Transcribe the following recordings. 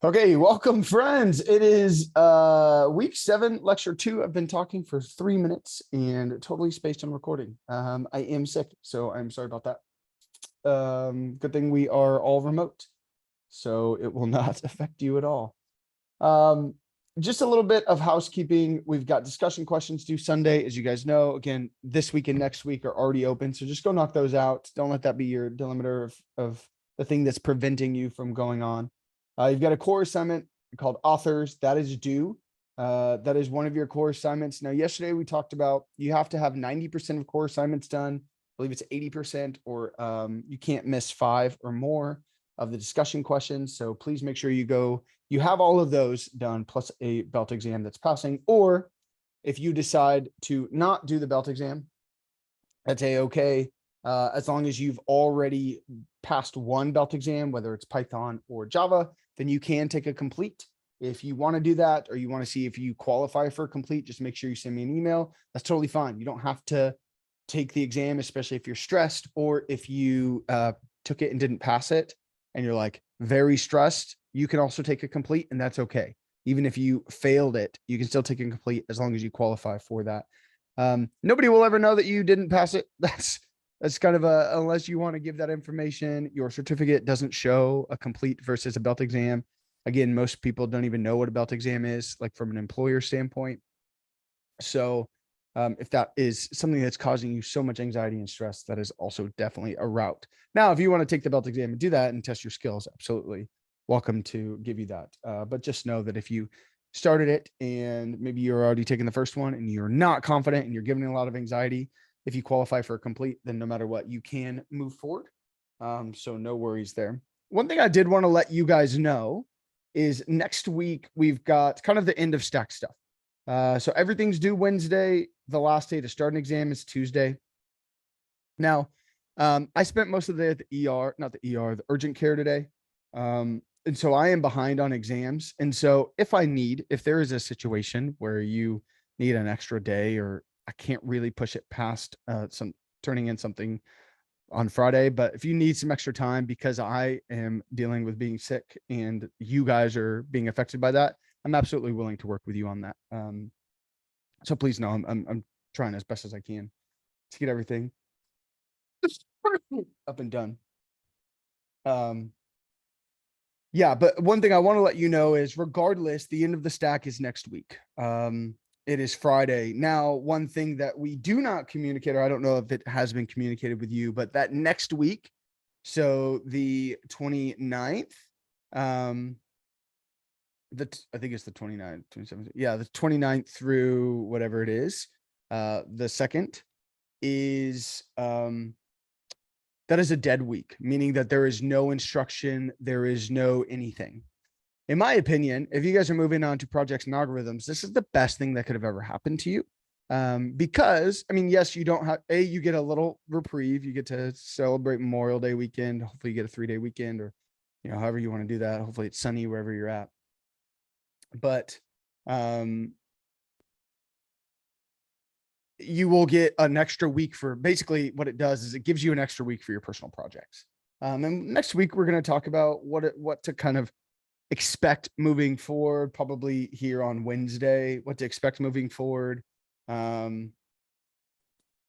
Okay, welcome friends. It is week 7, lecture 2. I've been talking for 3 minutes and totally spaced on recording. I am sick, so I'm sorry about that. Good thing we are all remote, so it will not affect you at all. Just a little bit of housekeeping. We've got discussion questions due Sunday, as you guys know. Again, this week and next week are already open, so just go knock those out. Don't let that be your delimiter of the thing that's preventing you from going on. You've got a core assignment called authors that is due. That is one of your core assignments. Now, yesterday we talked about you have to have 90% of core assignments done. I believe it's 80%, or you can't miss 5 or more of the discussion questions. So please make sure you have all of those done, plus a belt exam that's passing. Or if you decide to not do the belt exam, that's a-okay. As long as you've already passed one belt exam, whether it's Python or Java, then you can take a complete. If you want to do that, or you want to see if you qualify for a complete, just make sure you send me an email. That's totally fine. You don't have to take the exam, especially if you're stressed, or if you took it and didn't pass it and you're like very stressed, you can also take a complete, and that's okay. Even if you failed it, you can still take a complete as long as you qualify for that. Nobody will ever know that you didn't pass it. That's kind of unless you want to give that information. Your certificate doesn't show a complete versus a belt exam. Again, most people don't even know what a belt exam is, like from an employer standpoint. So if that is something that's causing you so much anxiety and stress, that is also definitely a route. Now, if you want to take the belt exam and do that and test your skills, absolutely welcome to give you that. But just know that if you started it and maybe you're already taking the first one and you're not confident and you're giving a lot of anxiety, if you qualify for a complete, then no matter what, you can move forward. So no worries there. One thing I did want to let you guys know is next week, we've got kind of the end of stack stuff. So everything's due Wednesday. The last day to start an exam is Tuesday. Now, I spent most of the day at the ER, not the ER, the urgent care today. And so I am behind on exams. And so if there is a situation where you need an extra day, or I can't really push it past turning in something on Friday, but if you need some extra time because I am dealing with being sick and you guys are being affected by that, I'm absolutely willing to work with you on that. So please know I'm trying as best as I can to get everything up and done. Yeah, but one thing I want to let you know is, regardless, the end of the stack is next week. It is Friday. Now, one thing that we do not communicate, or I don't know if it has been communicated with you, but that next week, so the 29th, I think it's the 29th, 27th. Yeah, the 29th through whatever it is. The 2nd is that is a dead week, meaning that there is no instruction, there is no anything. In my opinion, if you guys are moving on to projects and algorithms, this is the best thing that could have ever happened to you. Because, I mean, yes, you don't have, you get a little reprieve. You get to celebrate Memorial Day weekend. Hopefully you get a 3-day weekend, or, however you want to do that. Hopefully it's sunny wherever you're at. But you will get an extra week for, basically what it does is it gives you an extra week for your personal projects. And next week, we're going to talk about what to kind of expect moving forward, probably here on Wednesday, what to expect moving forward.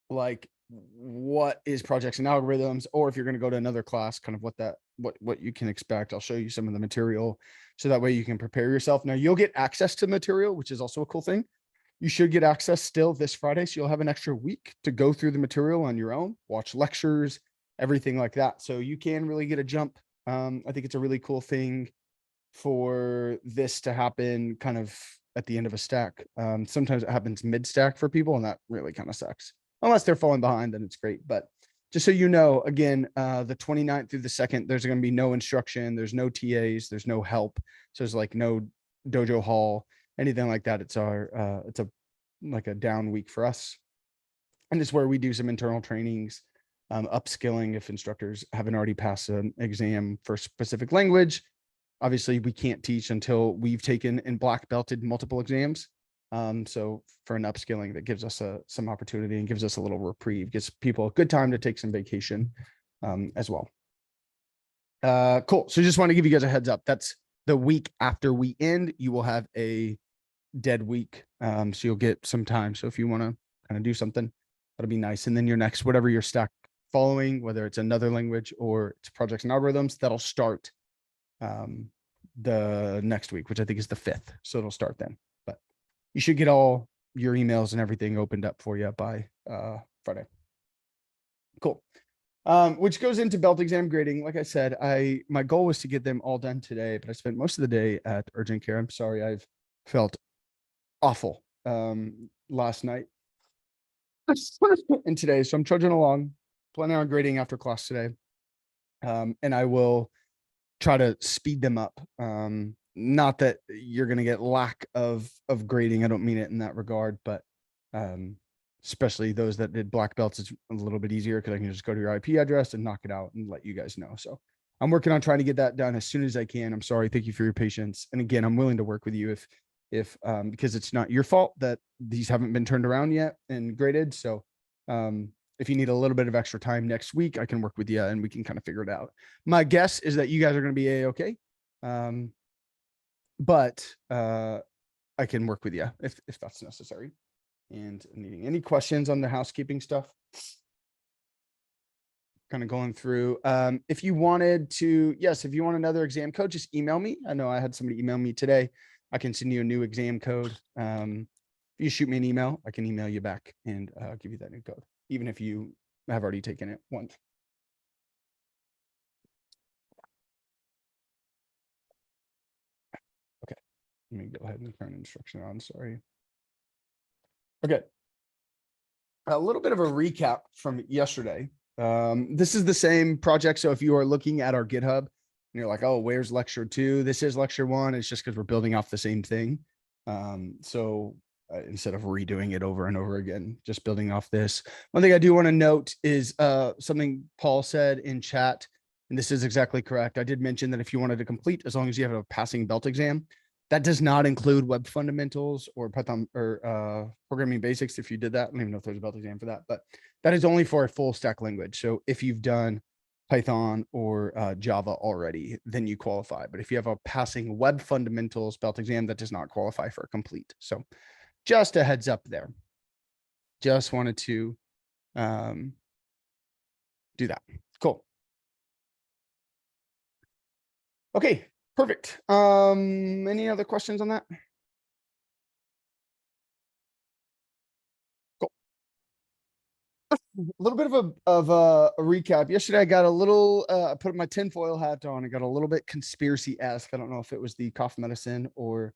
Like what is projects and algorithms, or if you're going to go to another class, kind of what you can expect. I'll show you some of the material so that way you can prepare yourself. Now, you'll get access to material, which is also a cool thing. You should get access still this Friday, so you'll have an extra week to go through the material on your own, watch lectures, everything like that. So you can really get a jump. I think it's a really cool thing for this to happen kind of at the end of a stack. Sometimes it happens mid-stack for people, and that really kind of sucks. Unless they're falling behind, then it's great. But just so you know, again, the 29th through the 2nd, there's going to be no instruction. There's no TAs. There's no help. So there's like no dojo hall, anything like that. It's like a down week for us. And it's where we do some internal trainings, upskilling if instructors haven't already passed an exam for a specific language. Obviously, we can't teach until we've taken and black belted multiple exams. So for an upskilling, that gives us some opportunity and gives us a little reprieve, gives people a good time to take some vacation as well. Cool. So just want to give you guys a heads up. That's the week after we end, you will have a dead week. So you'll get some time. So if you want to kind of do something, that'll be nice. And then your next, whatever your stack following, whether it's another language or it's projects and algorithms, that'll start the next week, which I think is the 5th. So it'll start then. But you should get all your emails and everything opened up for you by Friday. Cool. Which goes into belt exam grading. Like I said, my goal was to get them all done today, but I spent most of the day at urgent care. I'm sorry, I've felt awful last night and today. So I'm trudging along, planning on grading after class today. And I will try to speed them up. Not that you're going to get lack of grading. I don't mean it in that regard, but especially those that did black belts, it's a little bit easier because I can just go to your IP address and knock it out and let you guys know. So I'm working on trying to get that done as soon as I can. I'm sorry. Thank you for your patience. And again, I'm willing to work with you if because it's not your fault that these haven't been turned around yet and graded. So if you need a little bit of extra time next week, I can work with you and we can kind of figure it out. My guess is that you guys are going to be A-okay. But I can work with you if that's necessary. And needing any questions on the housekeeping stuff, kind of going through. If you wanted to, yes, if you want another exam code, just email me. I know I had somebody email me today. I can send you a new exam code. If you shoot me an email, I can email you back and give you that new code, even if you have already taken it once. Okay, let me go ahead and turn instruction on. Sorry. Okay. A little bit of a recap from yesterday. This is the same project. So if you are looking at our GitHub and you're like, oh, where's lecture 2? This is lecture 1. It's just because we're building off the same thing. Instead of redoing it over and over again, just building off this. One thing I do want to note is something Paul said in chat, and this is exactly correct. I did mention that if you wanted to complete, as long as you have a passing belt exam, that does not include web fundamentals or Python or programming basics. If you did that, I don't even know if there's a belt exam for that, but that is only for a full stack language. So if you've done Python or Java already, then you qualify. But if you have a passing web fundamentals belt exam, that does not qualify for a complete. So just a heads up there. Just wanted to do that. Cool. Okay. Perfect. Any other questions on that? Cool. A little bit of a recap. Yesterday, I got a little, I put my tinfoil hat on. I got a little bit conspiracy-esque. I don't know if it was the cough medicine or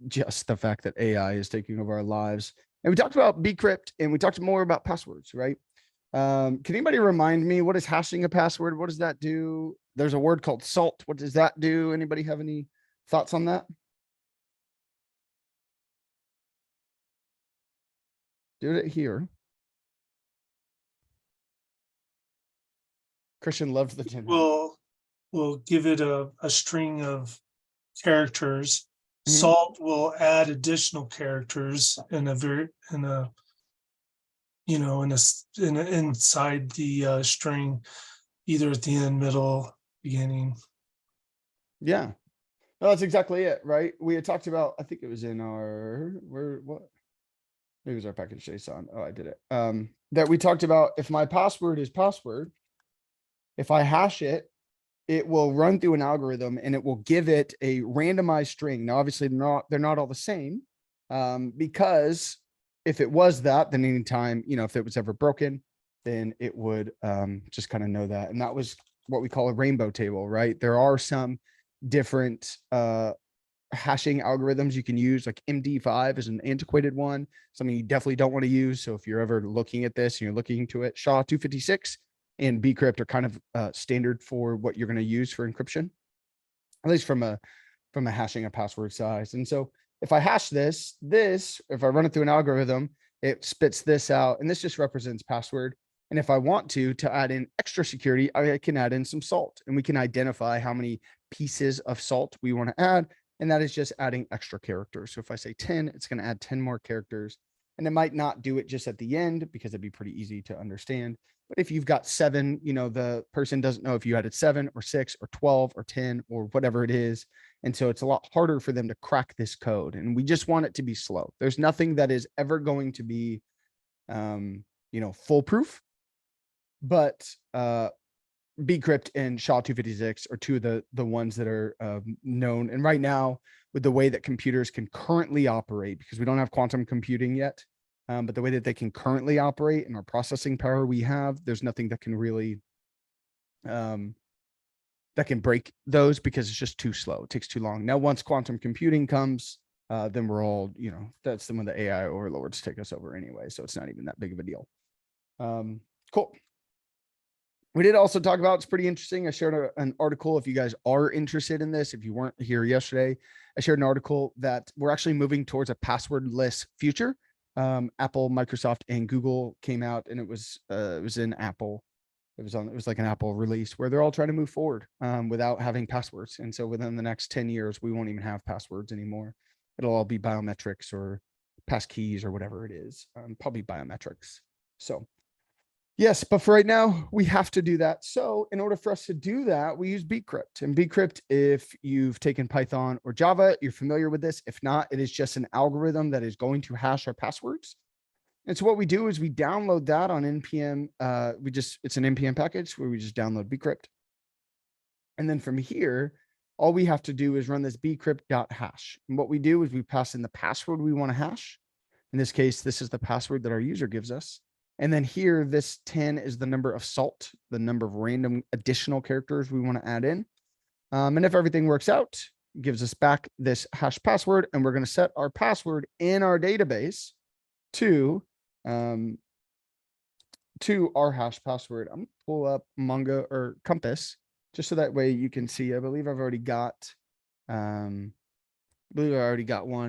just the fact that AI is taking over our lives. And we talked about bcrypt and we talked more about passwords, right? Can anybody remind me, what is hashing a password? What does that do? There's a word called salt. What does that do? Anybody have any thoughts on that? Do it here. Christian loves the gym. We'll give it a string of characters. Mhm. Salt will add additional characters in inside the string, either at the end, middle, beginning. Yeah, no, that's exactly it, right? We had talked about, I think it was in our, what? Maybe it was our package JSON. Oh, I did it. That we talked about, if my password is password, if I hash it, it will run through an algorithm and it will give it a randomized string. Now, obviously they're not all the same, because if it was that, then anytime, if it was ever broken, then it would just kind of know that. And that was what we call a rainbow table, right? There are some different hashing algorithms you can use, like MD5 is an antiquated one, something you definitely don't want to use. So if you're ever looking at this and you're looking into it, SHA-256 and bcrypt are kind of standard for what you're going to use for encryption, at least from a hashing a password size. And so if I hash this, if I run it through an algorithm, it spits this out, and this just represents password. And if I want to add in extra security, I can add in some salt, and we can identify how many pieces of salt we want to add. And that is just adding extra characters. So if I say 10, it's going to add 10 more characters. And it might not do it just at the end because it'd be pretty easy to understand. But if you've got 7, the person doesn't know if you added 7 or 6 or 12 or 10 or whatever it is. And so it's a lot harder for them to crack this code. And we just want it to be slow. There's nothing that is ever going to be, foolproof. But Bcrypt and SHA-256 are two of the ones that are known. And right now, with the way that computers can currently operate, because we don't have quantum computing yet, but the way that they can currently operate and our processing power we have, there's nothing that can really that can break those because it's just too slow. It takes too long. Now, once quantum computing comes, then we're all, that's when the AI overlords take us over anyway. So it's not even that big of a deal. Cool. We did also talk about, it's pretty interesting. I shared an article. If you guys are interested in this, if you weren't here yesterday, I shared an article that we're actually moving towards a passwordless future. Apple, Microsoft, and Google came out, and it was in Apple. It was like an Apple release where they're all trying to move forward without having passwords. And so within the next 10 years, we won't even have passwords anymore. It'll all be biometrics or passkeys or whatever it is, probably biometrics. So yes, but for right now, we have to do that. So in order for us to do that, we use Bcrypt. And Bcrypt, if you've taken Python or Java, you're familiar with this. If not, it is just an algorithm that is going to hash our passwords. And so what we do is we download that on NPM. It's an NPM package where we just download Bcrypt. And then from here, all we have to do is run this bcrypt.hash. And what we do is we pass in the password we want to hash. In this case, this is the password that our user gives us. And then here, this 10 is the number of salt, the number of random additional characters we want to add in. And if everything works out, it gives us back this hash password, and we're going to set our password in our database to our hash password. I'm going to pull up Mongo or Compass just so that way you can see. I believe I've already got one,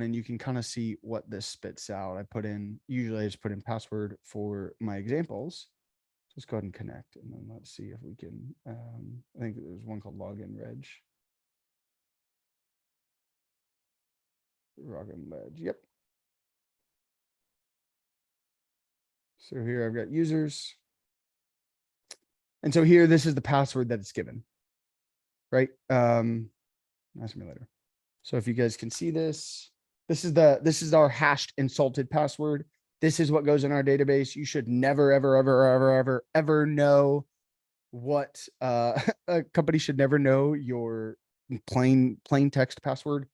and you can kind of see what this spits out. Usually I just put in password for my examples. Just go ahead and connect, and then let's see if we can, I think there's one called login reg. Yep. So here I've got users. And so here, this is the password that it's given, right? Ask me later. So if you guys can see this, this is our hashed and salted password. This is what goes in our database. You should never, ever know what a company should never know your plain text password,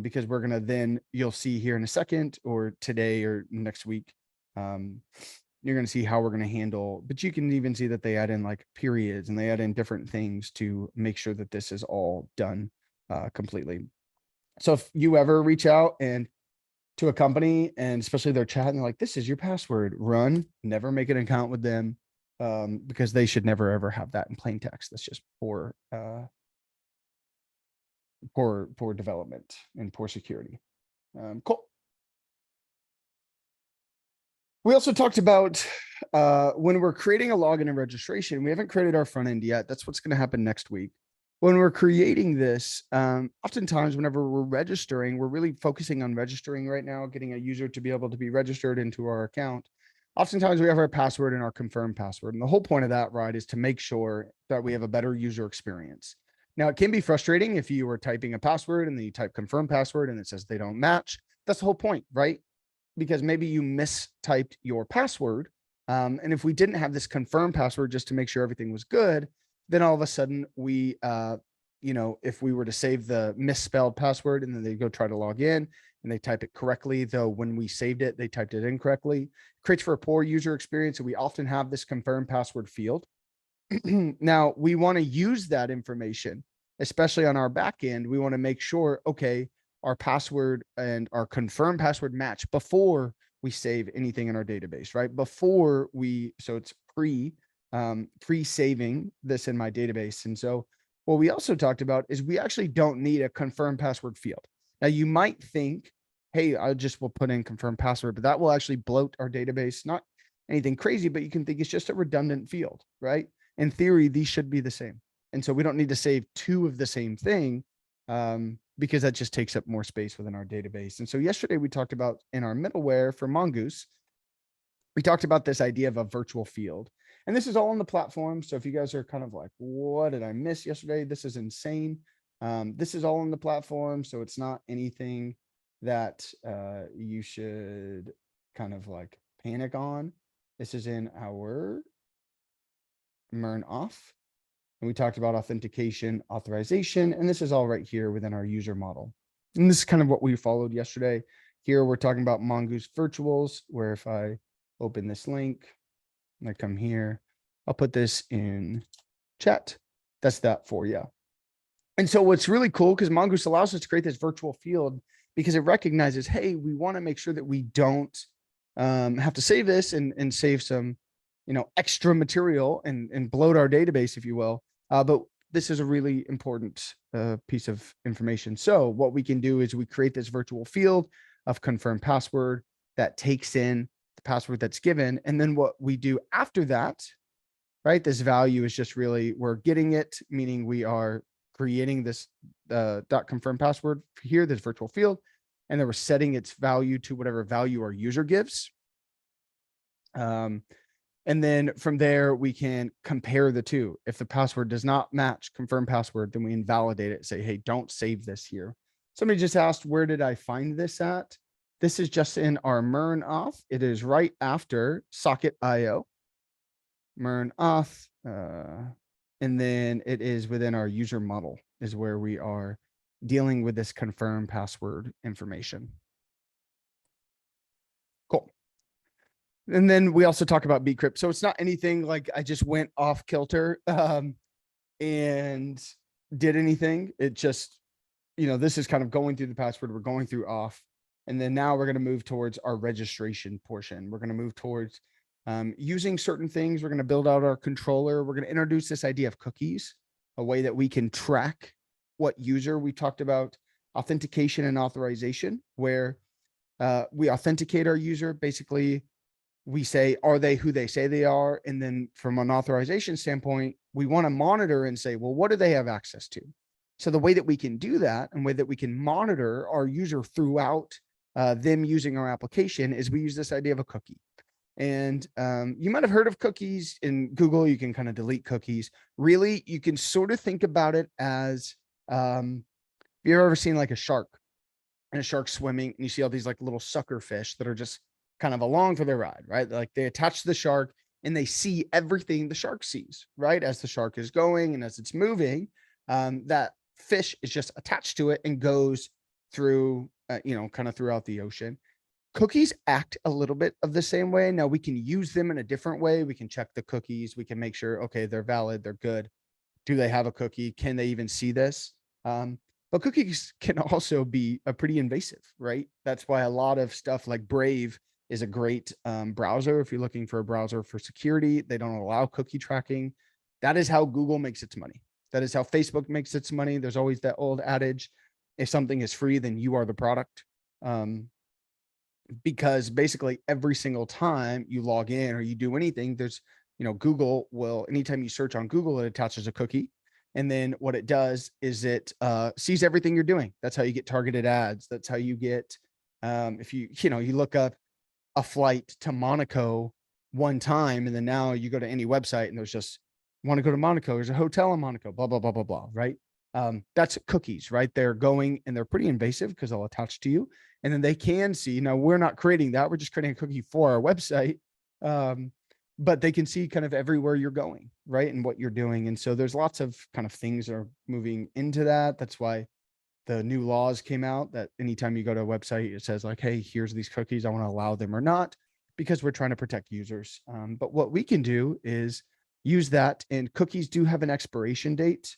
because we're gonna you'll see here in a second or today or next week. You're going to see how we're going to handle, but you can even see that they add in like periods and they add in different things to make sure that this is all done completely. So if you ever reach out to a company, and especially their chat, and they're like, this is your password, never make an account with them, because they should never, ever have that in plain text. That's just poor development and poor security. Cool. We also talked about when we're creating a login and registration, we haven't created our front end yet. That's what's going to happen next week. When we're creating this, oftentimes whenever we're registering, we're really focusing on registering right now, getting a user to be able to be registered into our account. Oftentimes we have our password and our confirmed password. And the whole point of that, right, is to make sure that we have a better user experience. Now, it can be frustrating if you were typing a password and then you type confirm password and it says they don't match. That's the whole point, right? Because maybe you mistyped your password. And if we didn't have this confirmed password just to make sure everything was good, then all of a sudden we, if we were to save the misspelled password and then they go try to log in and they type it correctly, though when we saved it, they typed it incorrectly, it creates for a poor user experience. And we often have this confirmed password field. Now we want to use that information, especially on our back end. We want to make sure, okay, our password and our confirmed password match before we save anything in our database, right? So it's pre-saving this in my database. And so what we also talked about is we actually don't need a confirmed password field. Now you might think, hey, will put in confirmed password, but that will actually bloat our database. Not anything crazy, but you can think it's just a redundant field, right? In theory, these should be the same. And so we don't need to save two of the same thing. because that just takes up more space within our database. And so yesterday we talked about in our middleware for Mongoose, we talked about this idea of a virtual field. And this is all on the platform. So if you guys are kind of like, what did I miss yesterday? This is insane. This is all on the platform. So it's not anything that you should kind of like panic on. This is in our MERN off. And we talked about authentication, authorization, and this is all right here within our user model. And this is kind of what we followed yesterday. Here we're talking about Mongoose virtuals, where if I open this link and I come here, I'll put this in chat. That's that for you. And so what's really cool, because Mongoose allows us to create this virtual field because it recognizes, hey, we want to make sure that we don't have to save this and save some, extra material and bloat our database, if you will. But this is a really important piece of information. So what we can do is we create this virtual field of confirm password that takes in the password that's given. And then what we do after that, right? This value is just really, we're getting it, meaning we are creating this .confirm password here, this virtual field, and then we're setting its value to whatever value our user gives. And then from there, we can compare the two. If the password does not match confirm password, then we invalidate it, say, hey, don't save this here. Somebody just asked, where did I find this at? This is just in our MERN auth. It is right after socket.io, MERN auth. And then it is within our user model is where we are dealing with this confirm password information. Cool. And then we also talk about bcrypt. So it's not anything like I just went off kilter and did anything. It just, this is kind of going through the password. We're going through off. And then now we're going to move towards our registration portion. We're going to move towards using certain things. We're going to build out our controller. We're going to introduce this idea of cookies, a way that we can track what user. We talked about authentication and authorization, where we authenticate our user. Basically, we say, are they who they say they are? And then from an authorization standpoint, we want to monitor and say, well, what do they have access to? So the way that we can do that and way that we can monitor our user throughout them using our application is we use this idea of a cookie. And you might have heard of cookies in Google. You can kind of delete cookies. Really, you can sort of think about it as, have you ever seen like a shark and a shark swimming and you see all these like little sucker fish that are just kind of along for their ride, right? Like they attach to the shark and they see everything the shark sees, right? As the shark is going and as it's moving, that fish is just attached to it and goes through, kind of throughout the ocean. Cookies act a little bit of the same way. Now we can use them in a different way. We can check the cookies. We can make sure, okay, they're valid, they're good. Do they have a cookie? Can they even see this? But cookies can also be a pretty invasive, right? That's why a lot of stuff like Brave is a great browser. If you're looking for a browser for security, they don't allow cookie tracking. That is how Google makes its money. That is how Facebook makes its money. There's always that old adage, if something is free, then you are the product. Because basically every single time you log in or you do anything, there's, Google will, anytime you search on Google, it attaches a cookie. And then what it does is it sees everything you're doing. That's how you get targeted ads. That's how you get, if you look up a flight to Monaco one time, and then now you go to any website and there's just, want to go to Monaco, there's a hotel in Monaco, blah, blah, blah, blah, blah, right? That's cookies, right? They're going and they're pretty invasive because they'll attach to you. And then they can see, now we're not creating that. We're just creating a cookie for our website. But they can see kind of everywhere you're going, right? And what you're doing. And so there's lots of kind of things that are moving into that. That's why the new laws came out that anytime you go to a website, it says like, hey, here's these cookies. I want to allow them or not, because we're trying to protect users. But what we can do is use that, and cookies do have an expiration date.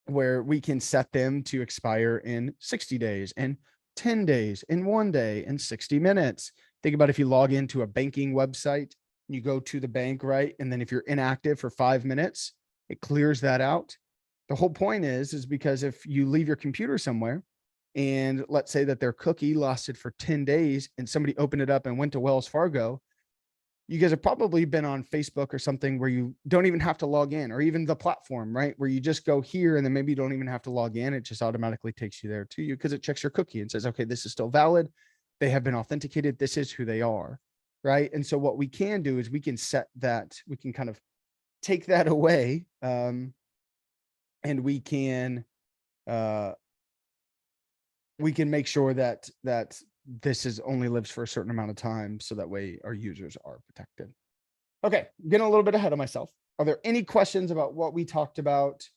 Where we can set them to expire in 60 days and 10 days in 1 day and 60 minutes. Think about if you log into a banking website, you go to the bank, right? And then if you're inactive for 5 minutes, it clears that out. The whole point is because if you leave your computer somewhere and let's say that their cookie lasted for 10 days and somebody opened it up and went to Wells Fargo, you guys have probably been on Facebook or something where you don't even have to log in, or even the platform, right? Where you just go here and then maybe you don't even have to log in. It just automatically takes you there to you because it checks your cookie and says, okay, this is still valid. They have been authenticated. This is who they are, right? And so what we can do is we can set that, we can kind of take that away, and uh, we can make sure that this is only lives for a certain amount of time, so that way our users are protected. Okay, getting a little bit ahead of myself. Are there any questions about what we talked about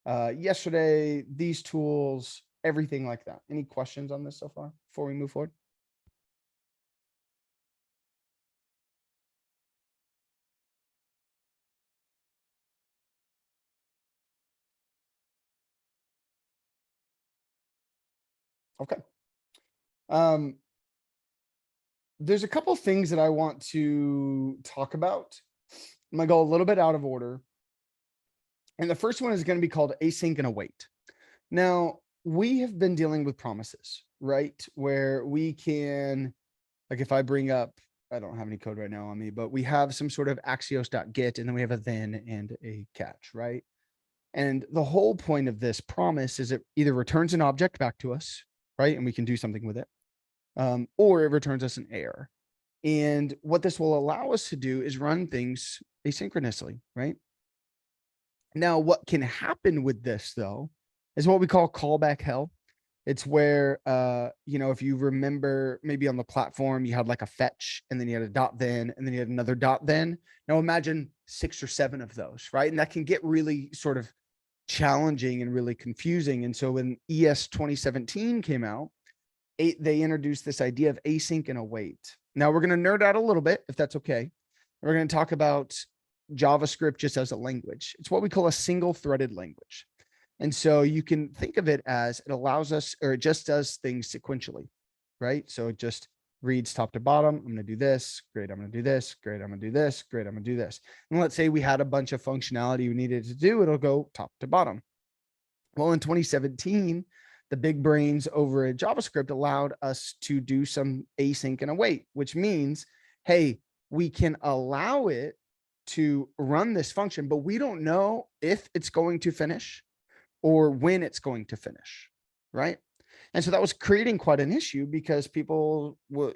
yesterday, these tools, everything like that? Any questions on this so far before we move forward? Okay. There's a couple things that I want to talk about. I'm gonna go a little bit out of order. And the first one is going to be called async and await. Now, we have been dealing with promises, right? Where we can, like if I bring up, I don't have any code right now on me, but we have some sort of axios.get, and then we have a then and a catch, right? And the whole point of this promise is it either returns an object back to us, right? And we can do something with it, or it returns us an error. And what this will allow us to do is run things asynchronously, right? Now, what can happen with this though, is what we call callback hell. It's where, if you remember, maybe on the platform, you had like a fetch, and then you had a dot then, and then you had another dot then. Now imagine 6 or 7 of those, right? And that can get really sort of challenging and really confusing. And so when ES 2017 came out, they introduced this idea of async and await. Now we're going to nerd out a little bit, if that's okay. We're going to talk about JavaScript just as a language. It's what we call a single threaded language. And so you can think of it as it allows us, or it just does things sequentially, right? So it just reads top to bottom. I'm going to do this. Great. I'm going to do this. Great. I'm going to do this. Great. I'm going to do this. And let's say we had a bunch of functionality we needed to do. It'll go top to bottom. Well, in 2017, the big brains over at JavaScript allowed us to do some async and await, which means, hey, we can allow it to run this function, but we don't know if it's going to finish or when it's going to finish, right? And so that was creating quite an issue because people will,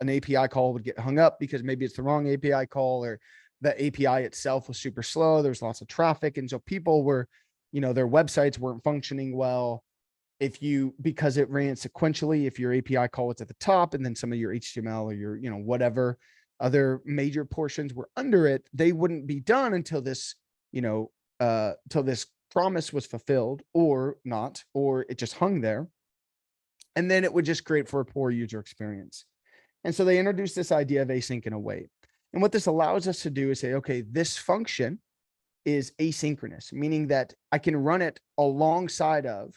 an API call would get hung up because maybe it's the wrong API call, or the API itself was super slow. There's lots of traffic. And so people were, their websites weren't functioning well. Because it ran sequentially, if your API call was at the top and then some of your HTML or your, whatever other major portions were under it, they wouldn't be done until this, till this promise was fulfilled or not, or it just hung there. And then it would just create for a poor user experience. And so they introduced this idea of async and await. And what this allows us to do is say, okay, this function is asynchronous, meaning that I can run it alongside of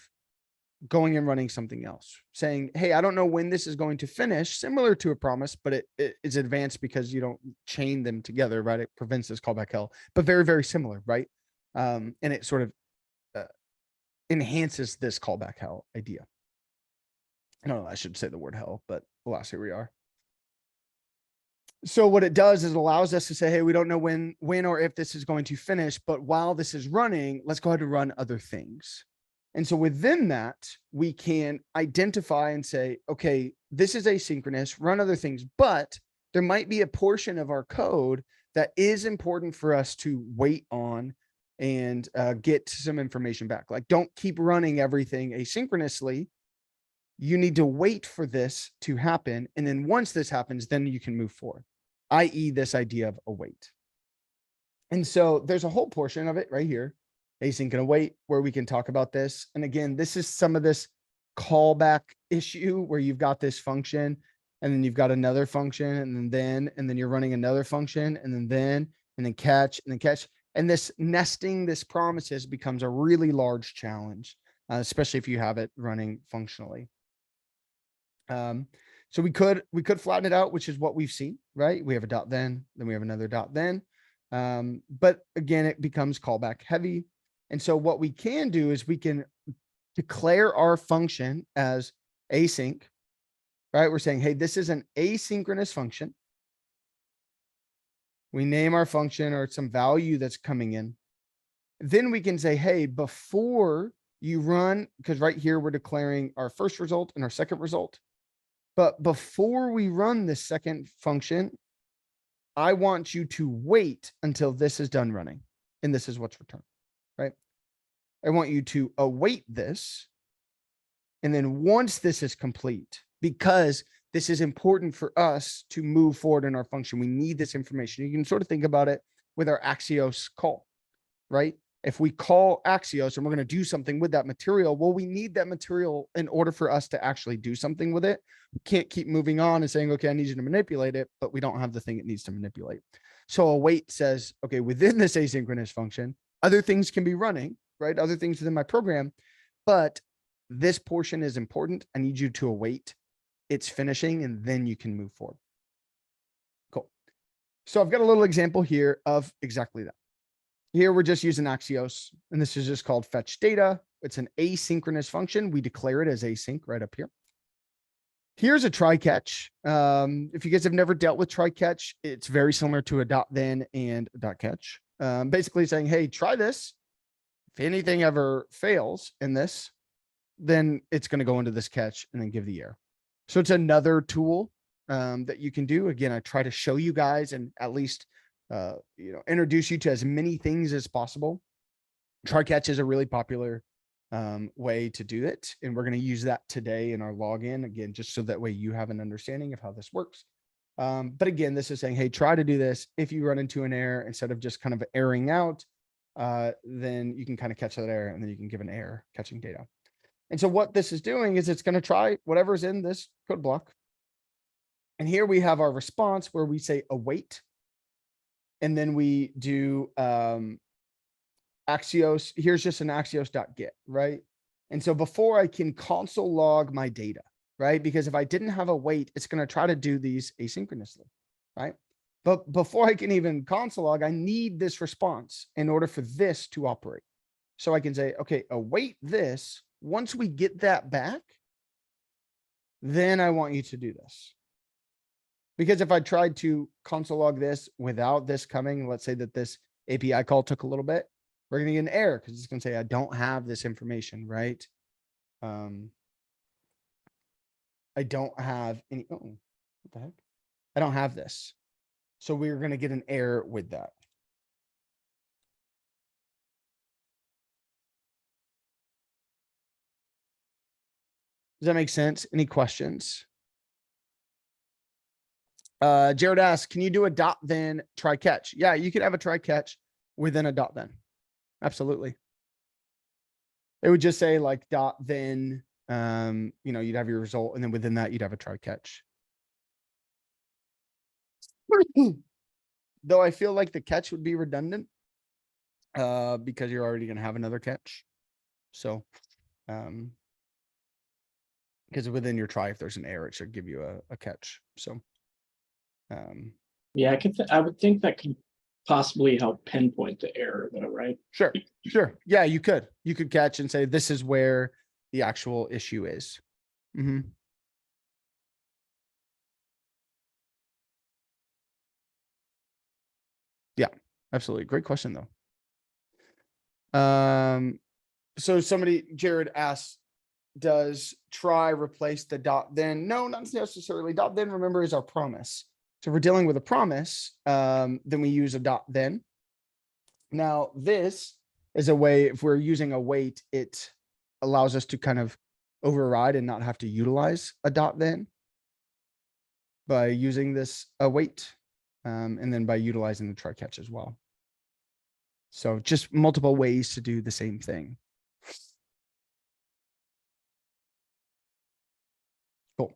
going and running something else, saying, hey, I don't know when this is going to finish, similar to a promise, but it is advanced because you don't chain them together, right? It prevents this callback hell, but very, very similar, right? And it sort of enhances this callback hell idea. I don't know, I should say the word hell, but alas, here we are. So what it does is it allows us to say, hey, we don't know when or if this is going to finish, but while this is running, let's go ahead and run other things. And so within that, we can identify and say, okay, this is asynchronous, run other things, but there might be a portion of our code that is important for us to wait on and get some information back. Like, don't keep running everything asynchronously. You need to wait for this to happen. And then once this happens, then you can move forward, i.e. this idea of await. And so there's a whole portion of it right here, async and await, where we can talk about this. And again, this is some of this callback issue where you've got this function and then you've got another function and then you're running another function and then catch and then catch. And this nesting, this promises becomes a really large challenge, especially if you have it running functionally. So we could flatten it out, which is what we've seen, right? We have a dot then we have another dot then. But again, it becomes callback heavy. And so what we can do is we can declare our function as async, right? We're saying, hey, this is an asynchronous function. We name our function or some value that's coming in. Then we can say, hey, before you run, because right here we're declaring our first result and our second result. But before we run this second function, I want you to wait until this is done running. And this is what's returned, right? I want you to await this. And then once this is complete, because this is important for us to move forward in our function, we need this information. You can sort of think about it with our Axios call, right? If we call Axios and we're going to do something with that material, well, we need that material in order for us to actually do something with it. We can't keep moving on and saying, okay, I need you to manipulate it, but we don't have the thing it needs to manipulate. So await says, okay, within this asynchronous function, other things can be running, right? Other things within my program, but this portion is important. I need you to await it's finishing and then you can move forward. Cool. So I've got a little example here of exactly that. Here we're just using Axios, and this is just called fetch data. It's an asynchronous function. We declare it as async right up here. Here's a try catch. If you guys have never dealt with try catch, it's very similar to a dot then and a dot catch. Basically saying, hey, try this. If anything ever fails in this, then it's going to go into this catch and then give the error. So it's another tool that you can do. Again, I try to show you guys and at least introduce you to as many things as possible. Try catch is a really popular way to do it. And we're going to use that today in our login again, just so that way you have an understanding of how this works. But again, this is saying, hey, try to do this. If you run into an error, instead of just kind of erroring out, then you can kind of catch that error and then you can give an error catching data. And so what this is doing is it's going to try whatever's in this code block. And here we have our response where we say await. And then we do Axios. Here's just an Axios.get, right? And so before I can console log my data, right? Because if I didn't have a wait, it's going to try to do these asynchronously, right? But before I can even console log, I need this response in order for this to operate. So I can say, okay, await this. Once we get that back, then I want you to do this. Because if I tried to console log this without this coming, let's say that this API call took a little bit, we're going to get an error because it's going to say, I don't have this information, right? I don't have any, oh, what the heck? I don't have this. So we're going to get an error with that. Does that make sense? Any questions? Jared asks, can you do a dot then try catch? Yeah, you could have a try catch within a dot then. Absolutely. It would just say like dot then, you'd have your result and then within that you'd have a try catch. Though I feel like the catch would be redundant because you're already going to have another catch. So, because within your try, if there's an error, it should give you a catch. So, yeah, I would think that could possibly help pinpoint the error though, right? Sure. Yeah, you could catch and say, this is where the actual issue is. Mm-hmm. Yeah, absolutely. Great question though. So Jared asks, does try replace the dot then? No, not necessarily. Dot then, remember, is our promise. So if we're dealing with a promise, then we use a dot then. Now, this is a way, if we're using a wait, it allows us to kind of override and not have to utilize a dot then by using this await, and then by utilizing the try catch as well. So just multiple ways to do the same thing. Cool.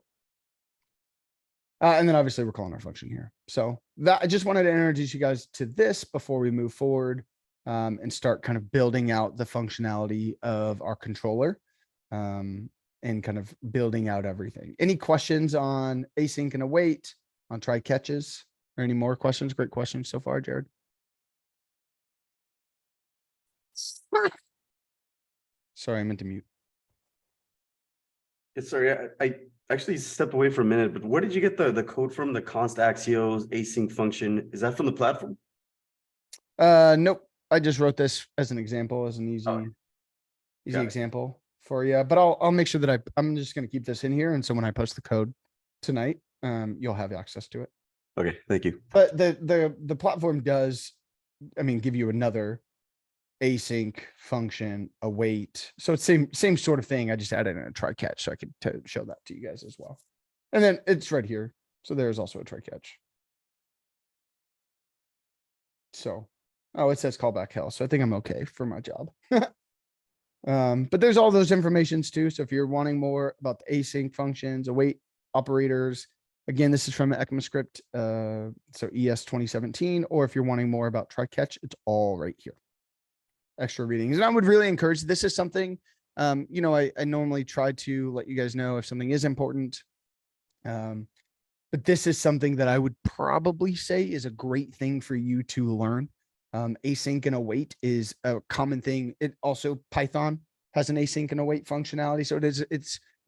And then obviously we're calling our function here. So that I just wanted to introduce you guys to this before we move forward and start kind of building out the functionality of our controller and kind of building out everything. Any questions on async and await, on try catches, or any more questions? Great questions so far, Jared. Sorry, I meant to mute. Sorry, actually step away for a minute, but where did you get the code from? The const axios async function? Is that from the platform? Nope. I just wrote this as an example, as an easy got it. example for you, but I'll make sure that I'm just gonna keep this in here. And so when I post the code tonight, you'll have access to it. Okay, thank you. But the platform does, I mean, give you another async function, await. So it's same sort of thing. I just added in a try catch so I could show that to you guys as well. And then it's right here. So there's also a try catch. So, oh, it says callback hell. So I think I'm okay for my job. But there's all those informations too. So if you're wanting more about the async functions, await operators, again, this is from the ECMAScript, so ES 2017, or if you're wanting more about try catch, it's all right here. Extra readings. And I would really encourage, this is something, you know, I normally try to let you guys know if something is important. But this is something that I would probably say is a great thing for you to learn. Async and await is a common thing. It also, Python has an async and await functionality. So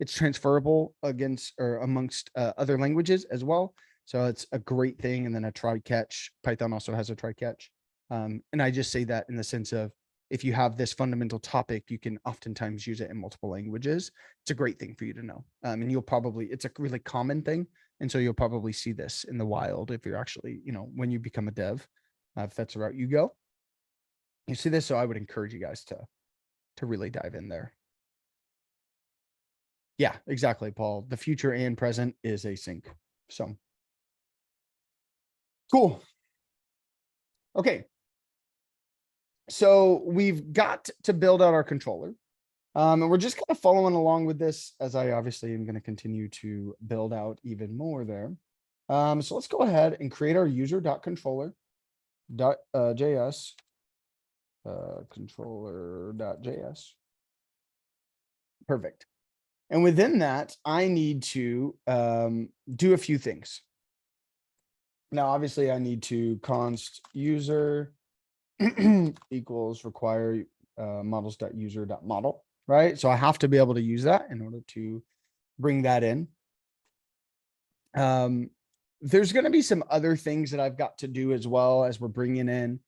it's transferable against or amongst other languages as well. So it's a great thing. And then a try catch. Python also has a try catch. And I just say that in the sense of, if you have this fundamental topic, you can oftentimes use it in multiple languages. It's a great thing for you to know. And you'll probably, it's a really common thing. And so you'll probably see this in the wild if you're actually, you know, when you become a dev, if that's the route you go, you see this. So I would encourage you guys to really dive in there. Yeah, exactly, Paul. The future and present is async. So cool. Okay. So we've got to build out our controller. And we're just kind of following along with this, as I obviously am going to continue to build out even more there. So let's go ahead and create our user.controller.js controller.js. Perfect. And within that, I need to do a few things. Now, obviously, I need to const user equals require models.user.model, right? So I have to be able to use that in order to bring that in. There's going to be some other things that I've got to do as well as we're bringing in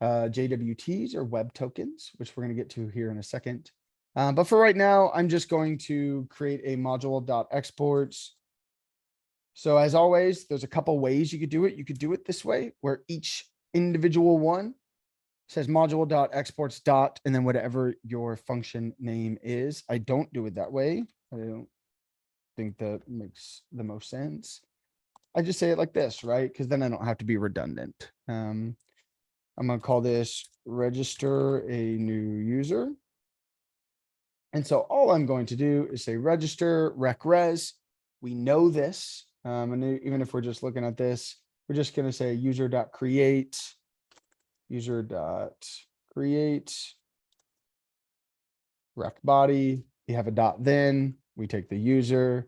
JWTs or web tokens, which we're going to get to here in a second. But for right now, I'm just going to create a module.exports. So as always, there's a couple ways you could do it. You could do it this way, where each individual one says module.exports dot, and then whatever your function name is. I don't do it that way. I don't think that makes the most sense. I just say it like this, right? Because then I don't have to be redundant. I'm going to call this register a new user. And so all I'm going to do is say register rec res. We know this. And even if we're just looking at this, we're just going to say user.create rec body. You have a dot, then we take the user,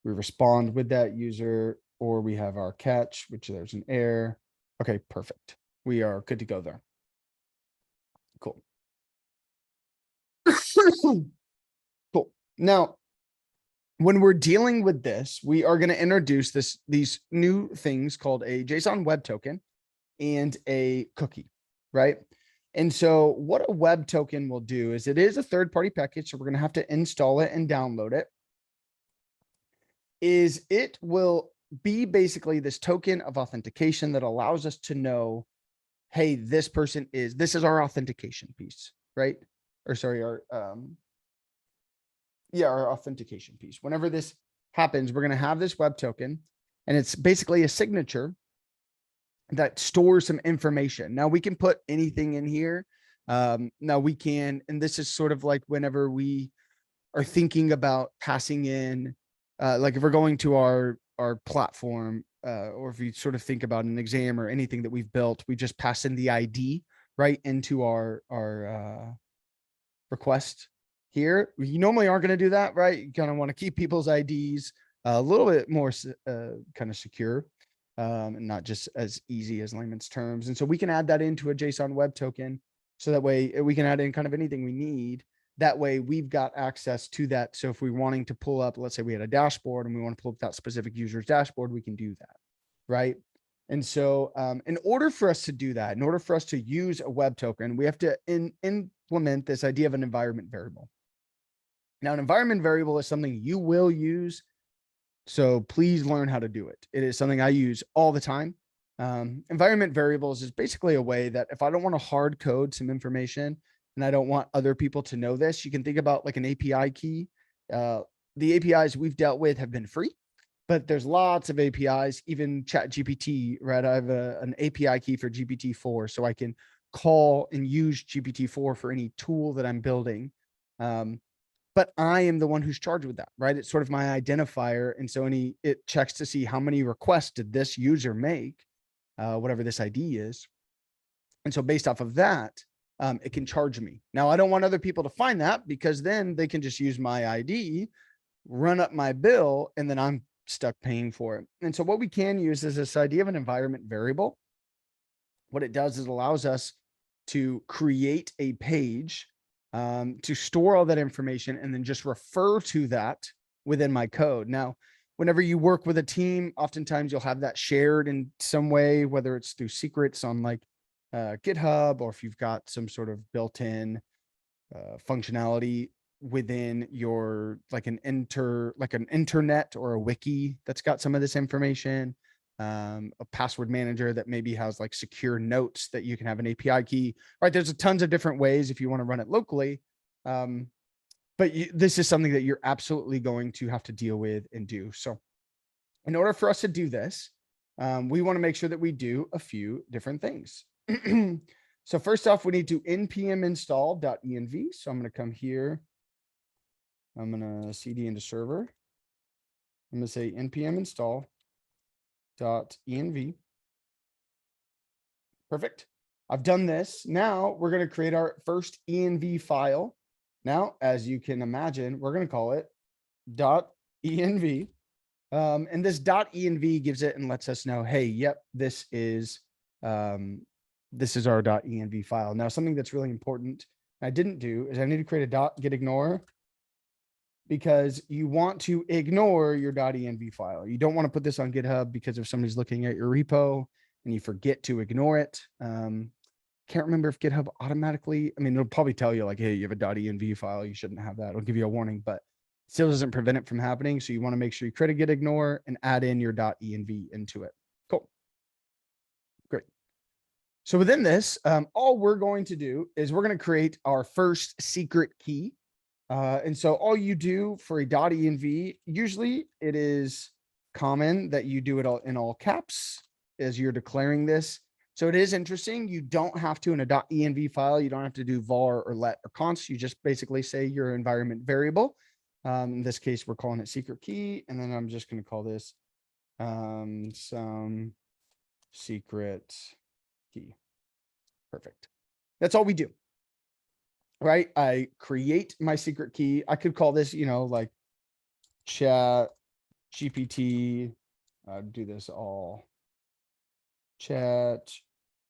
we respond with that user, or we have our catch, which there's an error. Okay, perfect. We are good to go there. Cool. Cool. Now, when we're dealing with this, we are going to introduce these new things called a JSON web token and a cookie, right? And so what a web token will do is it is a third-party package, so we're going to have to install it and download it. Is it will be basically this token of authentication that allows us to know, hey, this is our authentication piece, right? Or sorry, our authentication piece. Whenever this happens, we're going to have this web token, and it's basically a signature that stores some information. Now we can put anything in here. Now we can, and this is sort of like whenever we are thinking about passing in, like if we're going to our platform, or if we sort of think about an exam or anything that we've built, we just pass in the ID right into our request here. We normally aren't going to do that, right? You kind of want to keep people's IDs a little bit more kind of secure, and not just as easy as layman's terms. And so we can add that into a JSON web token. So that way we can add in kind of anything we need. That way we've got access to that. So if we're wanting to pull up, let's say we had a dashboard and we want to pull up that specific user's dashboard, we can do that, right? And so in order for us to do that, in order for us to use a web token, we have to implement this idea of an environment variable. Now, an environment variable is something you will use, so please learn how to do it. It is something I use all the time. Environment variables is basically a way that if I don't want to hard code some information and I don't want other people to know this, you can think about like an API key. The APIs we've dealt with have been free, but there's lots of APIs, even ChatGPT, right? I have an API key for GPT-4, so I can call and use GPT-4 for any tool that I'm building. But I am the one who's charged with that, right? It's sort of my identifier. And so it checks to see how many requests did this user make, whatever this ID is. And so based off of that, it can charge me. Now, I don't want other people to find that because then they can just use my ID, run up my bill, and then I'm stuck paying for it. And so what we can use is this idea of an environment variable. What it does is it allows us to create a page to store all that information and then just refer to that within my code. Now, whenever you work with a team, oftentimes you'll have that shared in some way, whether it's through secrets on like GitHub, or if you've got some sort of built-in functionality within your like an internet or a wiki that's got some of this information. A password manager that maybe has like secure notes that you can have an API key, right? There's tons of different ways if you want to run it locally. But this is something that you're absolutely going to have to deal with and do. So in order for us to do this, we want to make sure that we do a few different things. So first off, we need to npm install.env. So I'm going to come here. I'm going to cd into server. I'm going to say npm install .env. Perfect. I've done this. Now we're going to create our first env file. Now, as you can imagine, we're going to call it .env. And this .env gives it and lets us know, hey, yep, this is our .env file. Now, something that's really important I didn't do is I need to create a .getignore, because you want to ignore your .env file. You don't want to put this on GitHub because if somebody's looking at your repo and you forget to ignore it. Can't remember if GitHub automatically, I mean, it'll probably tell you like, hey, you have a .env file, you shouldn't have that. It'll give you a warning, but still doesn't prevent it from happening. So you want to make sure you create a getignore and add in your .env into it. Cool. Great. So within this, all we're going to do is we're going to create our first secret key. And so all you do for a .env, usually it is common that you do it all in all caps as you're declaring this. So it is interesting. You don't have to in a .env file. You don't have to do var or let or const. You just basically say your environment variable. In this case, we're calling it secret key. And then I'm just going to call this some secret key. Perfect. That's all we do. Right? I create my secret key. I could call this, like chat GPT. Do this all chat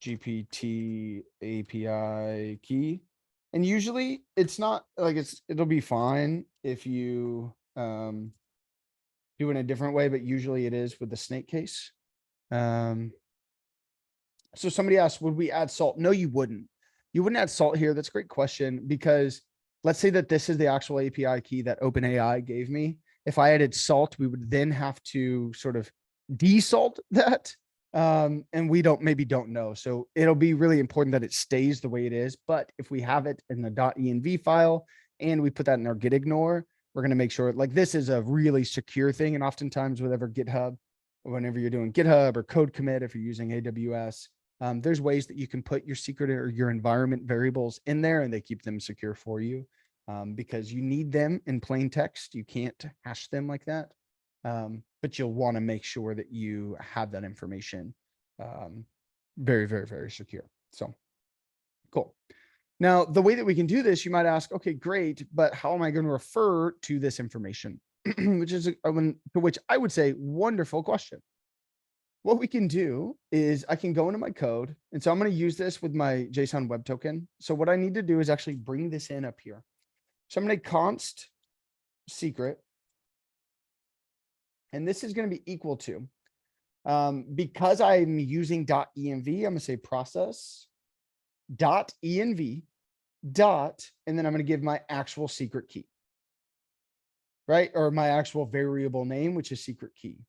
GPT API key. And usually it's not like it'll be fine if you do it in a different way, but usually it is with the snake case. So somebody asked, would we add salt? No, you wouldn't. You wouldn't add salt here. That's a great question, because let's say that this is the actual API key that OpenAI gave me. If I added salt, we would then have to sort of desalt that. And we maybe don't know. So it'll be really important that it stays the way it is. But if we have it in the .env file and we put that in our getignore, we're going to make sure like this is a really secure thing. And oftentimes whenever GitHub, whenever you're doing GitHub or code commit, if you're using AWS, there's ways that you can put your secret or your environment variables in there and they keep them secure for you, because you need them in plain text. You can't hash them like that. But you'll want to make sure that you have that information very, very, very secure. So cool. Now, the way that we can do this, you might ask, okay, great, but how am I going to refer to this information? Which is to which I would say, wonderful question. What we can do is I can go into my code. And so I'm going to use this with my JSON web token. So what I need to do is actually bring this in up here. So I'm going to const secret. And this is going to be equal to, because I'm using .env, I'm going to say process .env dot, and then I'm going to give my actual secret key, right? Or my actual variable name, which is secret key.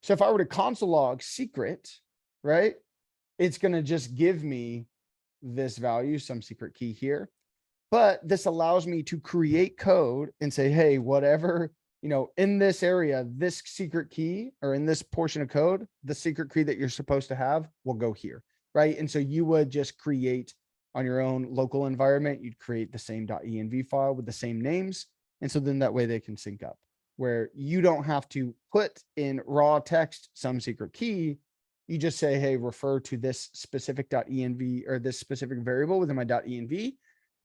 So if I were to console log secret, right, it's going to just give me this value, some secret key here. But this allows me to create code and say, hey, whatever, in this area, this secret key, or in this portion of code, the secret key that you're supposed to have will go here, right? And so you would just create on your own local environment, you'd create the same .env file with the same names. And so then that way they can sync up, where you don't have to put in raw text some secret key. You just say, hey, refer to this specific .env or this specific variable within my .env.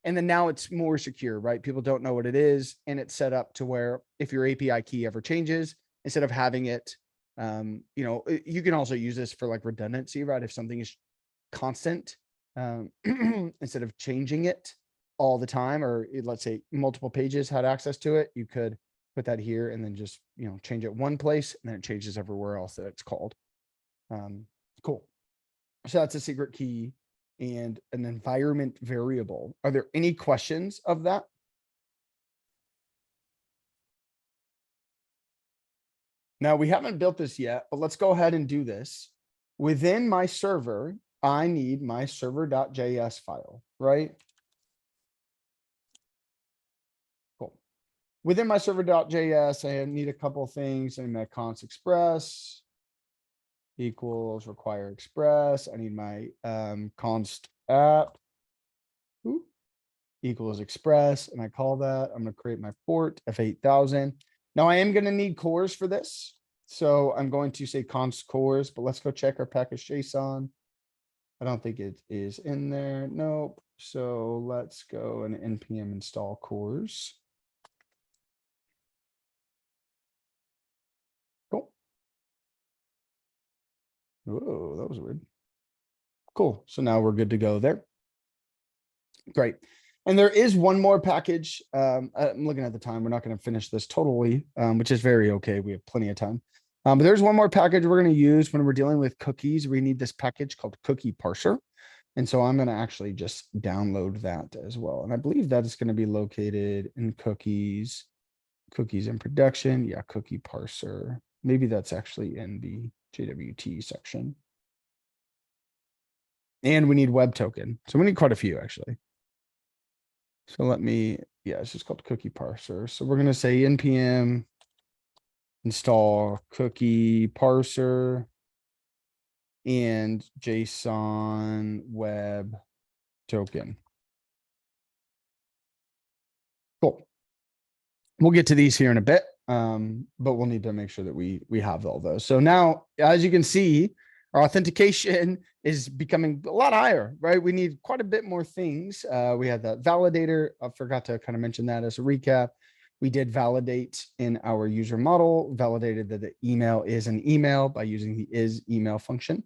And then now it's more secure, right? People don't know what it is. And it's set up to where if your API key ever changes, instead of having it, you can also use this for like redundancy, right? If something is constant, instead of changing it all the time, or let's say multiple pages had access to it, you could put that here and then just, change it one place and then it changes everywhere else that it's called. Cool. So that's a secret key and an environment variable. Are there any questions of that? Now we haven't built this yet, but let's go ahead and do this. Within my server, I need my server.js file, right? Cool. Within my server.js, I need a couple of things. I need my const express equals require express. I need my const app equals express, and I call that. I'm going to create my port F8000. Now I am going to need cores for this, so I'm going to say const cores. But let's go check our package JSON. I don't think it is in there. Nope. So let's go and npm install cores. Cool. Whoa, that was weird. Cool. So now we're good to go there. Great. And there is one more package. I'm looking at the time. We're not going to finish this totally, which is very okay. We have plenty of time. But there's one more package we're going to use when we're dealing with cookies. We need this package called cookie parser. And so I'm going to actually just download that as well. And I believe that is going to be located in cookies in production. Yeah, cookie parser. Maybe that's actually in the JWT section. And we need web token. So we need quite a few actually. So it's just called cookie parser. So we're going to say npm install cookie parser and JSON web token. Cool. We'll get to these here in a bit, but we'll need to make sure that we have all those. So now, as you can see, our authentication is becoming a lot higher, right? We need quite a bit more things. We had that validator. I forgot to kind of mention that as a recap. We did validate in our user model, validated that the email is an email by using the is email function.